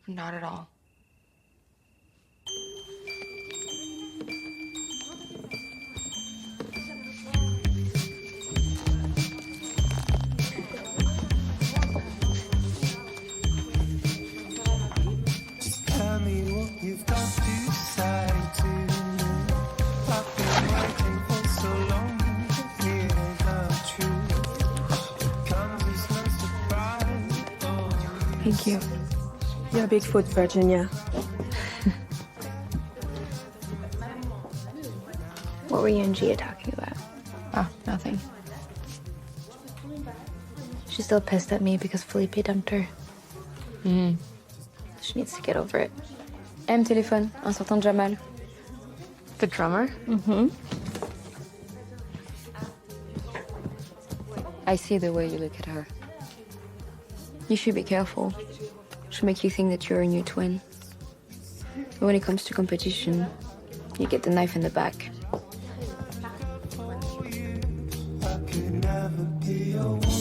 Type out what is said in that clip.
Not at all. Tell me what you've got to say to me. I've been waiting for so long to hear the truth. Comes as no surprise. Oh, Thank you. You're Bigfoot, Virginia. What were you and Gia talking about? Oh, nothing. She's still pissed at me because Felipe dumped her. She needs to get over it. Elle me téléphone, un certain Jamal. The drummer? I see the way you look at her. You should be careful. She'll make you think that you're a new twin. But when it comes to competition, you get the knife in the back. I could never be your one.